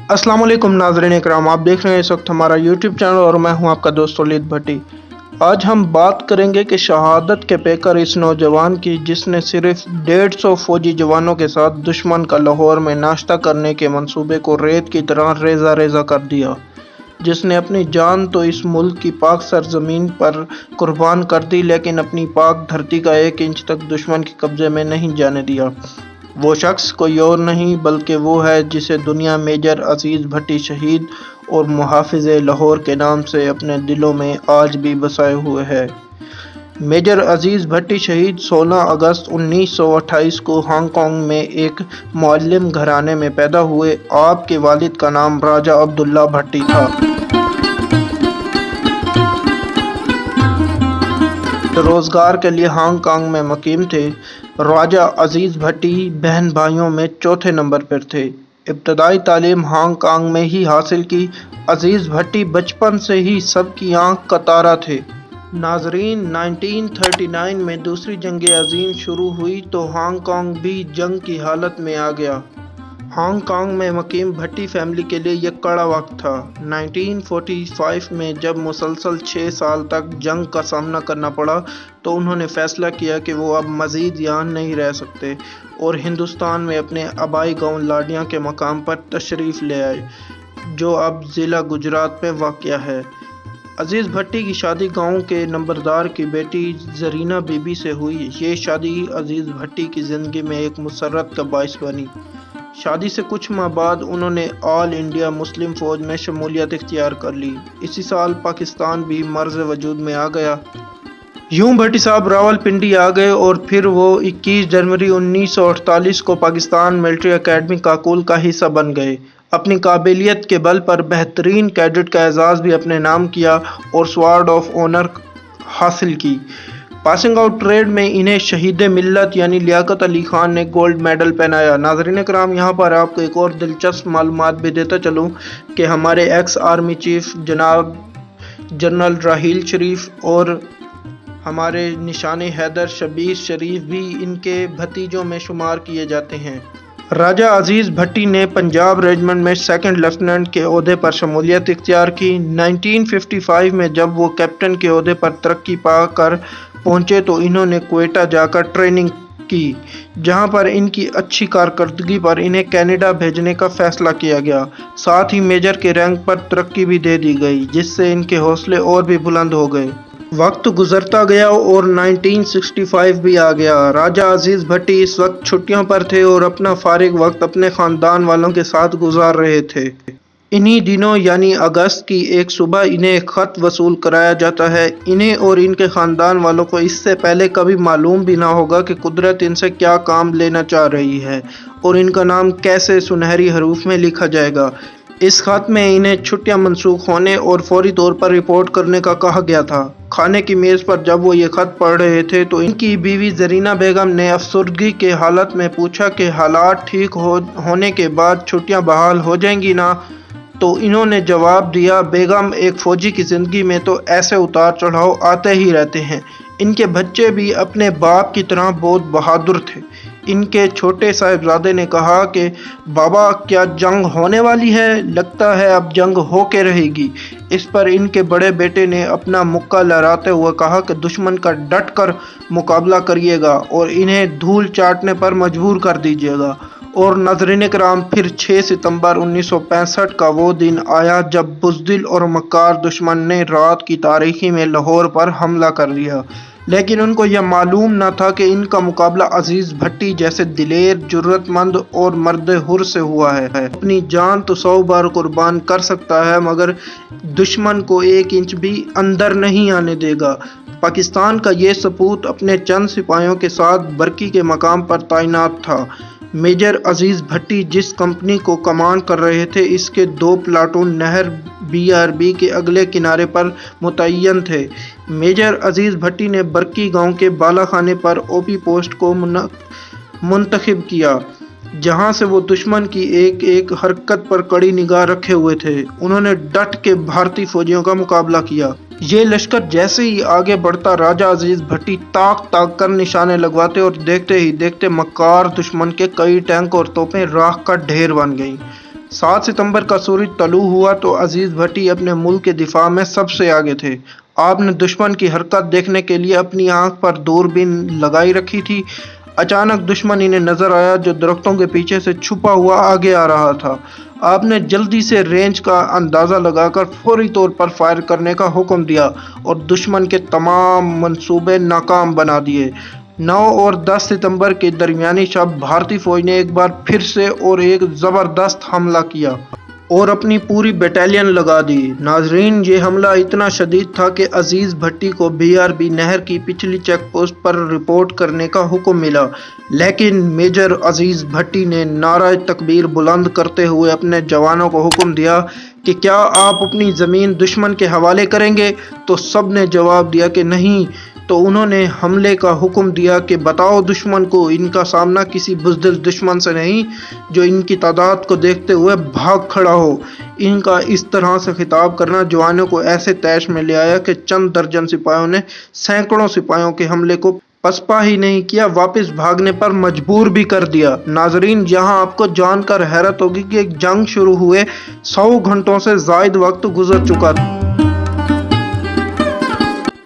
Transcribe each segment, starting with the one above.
अस्सलाम वालेकुम नाज़रीन इकराम, आप देख रहे हैं इस वक्त हमारा यूट्यूब चैनल और मैं हूं आपका दोस्त वलीद भट्टी। आज हम बात करेंगे कि शहादत के पेकर इस नौजवान की जिसने सिर्फ 150 फौजी जवानों के साथ दुश्मन का लाहौर में नाश्ता करने के मंसूबे को रेत की तरह रेजा रेजा कर दिया, जिसने अपनी जान तो इस मुल्क की पाक सरजमीन पर कुर्बान कर दी, लेकिन अपनी पाक धरती का 1 इंच तक दुश्मन के कब्जे में नहीं जाने दिया। वो शख्स कोई और नहीं बल्कि वो है जिसे दुनिया मेजर अजीज़ भट्टी शहीद और मुहाफ़िज़ लाहौर के नाम से अपने दिलों में आज भी बसाए हुए है। मेजर अजीज़ भट्टी शहीद 16 अगस्त 1928 को हांगकांग में एक मुअल्लिम घराने में पैदा हुए। आपके वालिद का नाम राजा अब्दुल्ला भट्टी था। रोज़गार के लिए हांगकांग में मुकीम थे। राजा अजीज़ भट्टी बहन भाइयों में चौथे नंबर पर थे। इब्तदाई तालीम हांगकांग में ही हासिल की। अजीज़ भट्टी बचपन से ही सबकी आंख का तारा थे। नाजरीन, 1939 में दूसरी जंग अजीम शुरू हुई तो हांगकांग भी जंग की हालत में आ गया। हांगकांग में मुकीम भट्टी फैमिली के लिए यह कड़ा वक्त था। 1945 में जब मुसलसल 6 साल तक जंग का सामना करना पड़ा तो उन्होंने फैसला किया कि वो अब मज़ीद यहाँ नहीं रह सकते और हिंदुस्तान में अपने आबाई गांव लाडियाँ के मकाम पर तशरीफ़ ले आए, जो अब ज़िला गुजरात में वाक़या है। अजीज़ भट्टी की शादी गांव के नंबरदार की बेटी ज़रीना बीबी से हुई। ये शादी अजीज़ भट्टी की ज़िंदगी में एक मुसर्रत का बाइस बनी। शादी से कुछ माह बाद उन्होंने ऑल इंडिया मुस्लिम फ़ौज में शमूलियत इख्तियार कर ली। इसी साल पाकिस्तान भी मर्ज़ वजूद में आ गया। यूं भट्टी साहब रावलपिंडी आ गए और फिर वो 21 जनवरी 1948 को पाकिस्तान मिलिट्री एकेडमी काकुल का हिस्सा बन गए। अपनी काबिलियत के बल पर बेहतरीन कैडेट का एजाज़ भी अपने नाम किया और स्वॉर्ड ऑफ ऑनर हासिल की। पासिंग आउट परेड में इन्हें शहीद मिल्लत यानी लियाकत अली खान ने गोल्ड मेडल पहनाया। नाज़रीन कराम, यहाँ पर आपको एक और दिलचस्प मालूमात भी देता चलूँ कि हमारे एक्स आर्मी चीफ जनाब जनरल राहील शरीफ और हमारे निशाने हैदर शबीर शरीफ भी इनके भतीजों में शुमार किए जाते हैं। राजा अजीज़ भट्टी ने पंजाब रेजिमेंट में सेकंड लेफ्टिनेंट के ओहदे पर शमूलियत इख्तियार की। 1955 में जब वो कैप्टन के ओहदे पर तरक्की पा कर पहुँचे तो इन्होंने क्वेटा जाकर ट्रेनिंग की, जहां पर इनकी अच्छी कारकर्दगी पर इन्हें कनाडा भेजने का फैसला किया गया। साथ ही मेजर के रैंक पर तरक्की भी दे दी गई, जिससे इनके हौसले और भी बुलंद हो गए। वक्त गुजरता गया और 1965 भी आ गया। राजा अजीज़ भट्टी इस वक्त छुट्टियों पर थे और अपना फारिग वक्त अपने ख़ानदान वालों के साथ गुजार रहे थे। इन्हीं दिनों यानी अगस्त की एक सुबह इन्हें एक ख़त वसूल कराया जाता है। इन्हें और इनके ख़ानदान वालों को इससे पहले कभी मालूम भी ना होगा कि कुदरत इनसे क्या काम लेना चाह रही है और इनका नाम कैसे सुनहरी हरूफ में लिखा जाएगा। इस खत में इन्हें छुट्टियां मनसूख होने और फौरी तौर पर रिपोर्ट करने का कहा गया था। खाने की मेज़ पर जब वो ये खत पढ़ रहे थे तो इनकी बीवी ज़रीना बेगम ने अफसरदगी के हालत में पूछा कि हालात ठीक होने के बाद छुट्टियां बहाल हो जाएंगी ना? तो इन्होंने जवाब दिया, बेगम, एक फ़ौजी की ज़िंदगी में तो ऐसे उतार चढ़ाव आते ही रहते हैं। इनके बच्चे भी अपने बाप की तरह बहुत बहादुर थे। इनके छोटे साहिबजादे ने कहा कि बाबा, क्या जंग होने वाली है? लगता है अब जंग हो के रहेगी। इस पर इनके बड़े बेटे ने अपना मुक्का लहराते हुए कहा कि दुश्मन का डट कर मुकाबला करिएगा और इन्हें धूल चाटने पर मजबूर कर दीजिएगा। और नाज़रीन कराम, फिर 6 सितंबर 1965 का वो दिन आया जब बुज़दिल और मक्कार दुश्मन ने रात की तारीकी में लाहौर पर हमला कर दिया। लेकिन उनको यह मालूम न था कि इनका मुकाबला अजीज़ भट्टी जैसे दिलेर, जुर्रतमंद और मर्द हुर से हुआ है। अपनी जान तो 100 बार कुर्बान कर सकता है मगर दुश्मन को 1 इंच भी अंदर नहीं आने देगा। पाकिस्तान का ये सपूत अपने चंद सिपाहियों के साथ बरकी के मकाम पर तैनात था। मेजर अजीज़ भट्टी जिस कंपनी को कमांड कर रहे थे, इसके 2 प्लाटून नहर BRB के अगले किनारे पर मुतय्यन थे। मेजर अजीज़ भट्टी ने बरकी गांव के बालाखाने पर OP पोस्ट को मुंतखब किया, जहां से वो दुश्मन की एक एक हरकत पर कड़ी निगाह रखे हुए थे। उन्होंने डट के भारतीय फौजियों का मुकाबला किया। ये लश्कर जैसे ही आगे बढ़ता, राजा अजीज़ भट्टी ताक ताक कर निशाने लगवाते और देखते ही देखते मक्कार दुश्मन के कई टैंक और तोपें राख का ढेर बन गईं। 7 सितंबर का सूरज तलू हुआ तो अजीज भट्टी अपने मुल्क के दिफा में सबसे आगे थे। आपने दुश्मन की हरकत देखने के लिए अपनी आंख पर दूरबीन लगाई रखी थी। अचानक दुश्मन इन्हें नजर आया जो दरख्तों के पीछे से छुपा हुआ आगे आ रहा था। आपने जल्दी से रेंज का अंदाज़ा लगाकर फौरी तौर पर फायर करने का हुक्म दिया और दुश्मन के तमाम मंसूबे नाकाम बना दिए। 9 और 10 सितंबर के दरमियानी शब भारतीय फौज ने एक बार फिर से और एक ज़बरदस्त हमला किया और अपनी पूरी बटालियन लगा दी। नाजरीन, ये हमला इतना शदीद था कि अजीज भट्टी को BRB नहर की पिछली चेक पोस्ट पर रिपोर्ट करने का हुक्म मिला, लेकिन मेजर अजीज भट्टी ने नारा तकबीर बुलंद करते हुए अपने जवानों को हुक्म दिया कि क्या आप अपनी ज़मीन दुश्मन के हवाले करेंगे? तो सब ने जवाब दिया कि नहीं। तो उन्होंने हमले का हुक्म दिया कि बताओ दुश्मन को इनका सामना किसी बुज़दिल दुश्मन से नहीं जो इनकी तादाद को देखते हुए भाग खड़ा हो। इनका इस तरह से खिताब करना जवानों को ऐसे तैश में ले आया कि चंद दर्जन सिपाहियों ने सैकड़ों सिपाहियों के हमले को पसपा ही नहीं किया, वापस भागने पर मजबूर भी कर दिया। नाजरीन, यहाँ आपको जानकर हैरत होगी कि एक जंग शुरू हुए 100 घंटों से ज़ायद वक्त गुजर चुका था,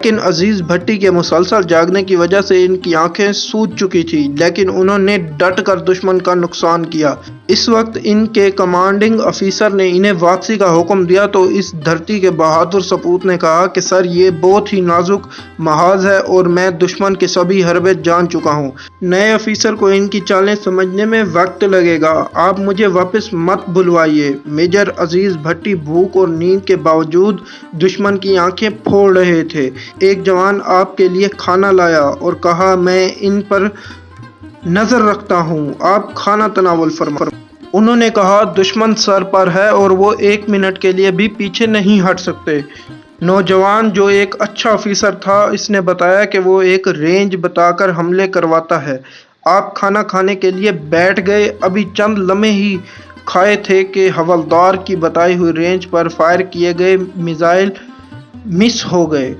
लेकिन अजीज भट्टी के मुसलसल जागने की वजह से इनकी आंखें सूज चुकी थी, लेकिन उन्होंने डट कर दुश्मन का नुकसान किया। इस वक्त इनके कमांडिंग अफीसर ने इन्हें वापसी का हुक्म दिया तो इस धरती के बहादुर सपूत ने कहा कि सर, ये बहुत ही नाजुक महाज है और मैं दुश्मन के सभी हरबे जान चुका हूँ। नए अफीसर को इनकी चालें समझने में वक्त लगेगा, आप मुझे वापस मत बुलवाइए। मेजर अजीज भट्टी भूख और नींद के बावजूद दुश्मन की आंखें फोड़ रहे थे। एक जवान आपके लिए खाना लाया और कहा, मैं इन पर नजर रखता हूँ, आप खाना तनावुल फरमाइए। उन्होंने कहा, दुश्मन सर पर है और वो 1 मिनट के लिए भी पीछे नहीं हट सकते। नौजवान, जो एक अच्छा ऑफिसर था, इसने बताया कि वो एक रेंज बताकर हमले करवाता है। आप खाना खाने के लिए बैठ गए, अभी चंद लम्हे ही खाए थे कि हवलदार की बताई हुई रेंज पर फायर किए गए मिसाइल मिस हो गए।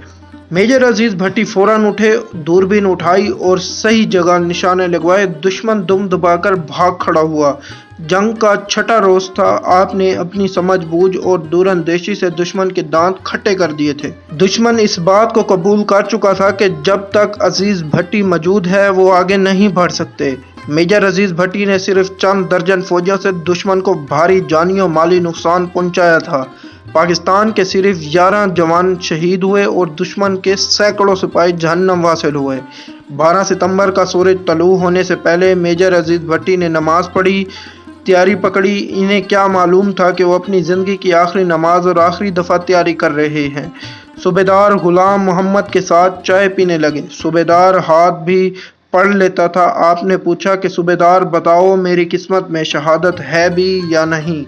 मेजर अजीज भट्टी फौरन उठे, दूरबीन उठाई और सही जगह निशाने लगवाए। दुश्मन दुम दबाकर भाग खड़ा हुआ। जंग का छठा रोज था। आपने अपनी समझबूझ और दूरंदेशी से दुश्मन के दांत खट्टे कर दिए थे। दुश्मन इस बात को कबूल कर चुका था कि जब तक अजीज भट्टी मौजूद है वो आगे नहीं बढ़ सकते। मेजर अजीज भट्टी ने सिर्फ चंद दर्जन फौजियों से दुश्मन को भारी जानी और माली नुकसान पहुंचाया था। पाकिस्तान के सिर्फ 11 जवान शहीद हुए और दुश्मन के सैकड़ों सिपाही जहन्नम वासिल हुए। 12 सितंबर का सूरज तलू होने से पहले मेजर अजीज भट्टी ने नमाज पढ़ी, तैयारी पकड़ी। इन्हें क्या मालूम था कि वो अपनी ज़िंदगी की आखिरी नमाज और आखिरी दफ़ा तैयारी कर रहे हैं। सूबेदार गुलाम मोहम्मद के साथ चाय पीने लगे। सूबेदार हाथ भी पढ़ लेता था। आपने पूछा कि सूबेदार, बताओ मेरी किस्मत में शहादत है भी या नहीं?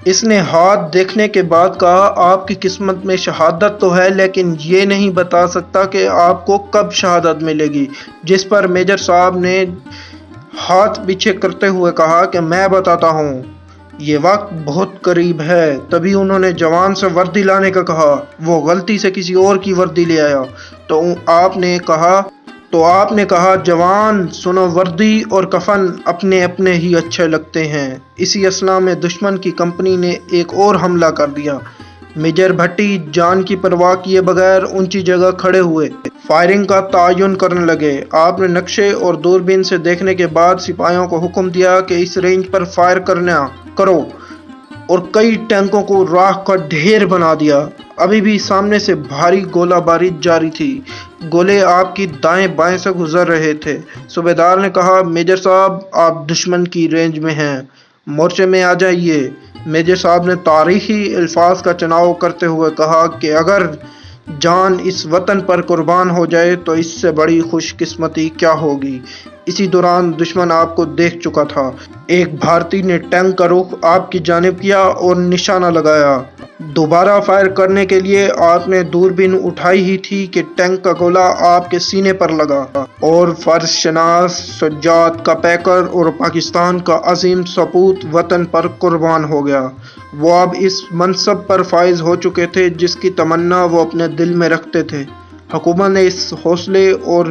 इसने हाथ देखने के बाद कहा, आपकी किस्मत में शहादत तो है, लेकिन ये नहीं बता सकता कि आपको कब शहादत मिलेगी। जिस पर मेजर साहब ने हाथ पीछे करते हुए कहा कि मैं बताता हूँ, ये वक्त बहुत करीब है। तभी उन्होंने जवान से वर्दी लाने का कहा। वो गलती से किसी और की वर्दी ले आया तो आपने कहा, जवान सुनो, वर्दी और कफन अपने अपने ही अच्छे लगते हैं। इसी असना में दुश्मन की कंपनी ने एक और हमला कर दिया। मेजर भट्टी जान की परवाह किए बगैर ऊंची जगह खड़े हुए, फायरिंग का तयन करने लगे। आपने नक्शे और दूरबीन से देखने के बाद सिपाहियों को हुक्म दिया कि इस रेंज पर फायर करो और कई टैंकों को राख का ढेर बना दिया। अभी भी सामने से भारी गोलाबारी जारी थी। गोले आपकी दाएं बाएं से गुजर रहे थे। सूबेदार ने कहा, मेजर साहब, आप दुश्मन की रेंज में हैं, मोर्चे में आ जाइए। मेजर साहब ने तारीखी अल्फाज का चुनाव करते हुए कहा कि अगर जान इस वतन पर कुर्बान हो जाए तो इससे बड़ी खुशकिस्मती क्या होगी। इसी दौरान दुश्मन आपको देख चुका था। एक भारतीय ने टैंक का रुख आपकी जानिब किया और निशाना लगाया। दोबारा फायर करने के लिए आपने दूरबीन उठाई ही थी कि टैंक का गोला आपके सीने पर लगा और फर्शनास सज्जाद का पैकर और पाकिस्तान का अजीम सपूत वतन पर कुर्बान हो गया। वो अब इस मनसब पर फाइज हो चुके थे जिसकी तमन्ना वो अपने दिल में रखते थे। حکومت نے اس حوصلے اور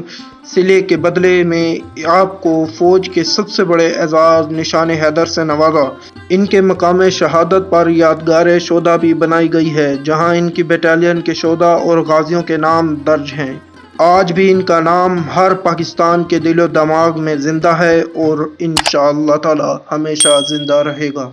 صلے کے بدلے میں آپ کو فوج کے سب سے بڑے اعزاز نشان حیدر سے نوازا۔ ان کے مقام شہادت پر یادگار شہداء بھی بنائی گئی ہے، جہاں ان کی بٹالین کے شہداء اور غازیوں کے نام درج ہیں۔ آج بھی ان کا نام ہر پاکستان کے دل و دماغ میں زندہ ہے اور انشاءاللہ تعالی ہمیشہ زندہ رہے گا۔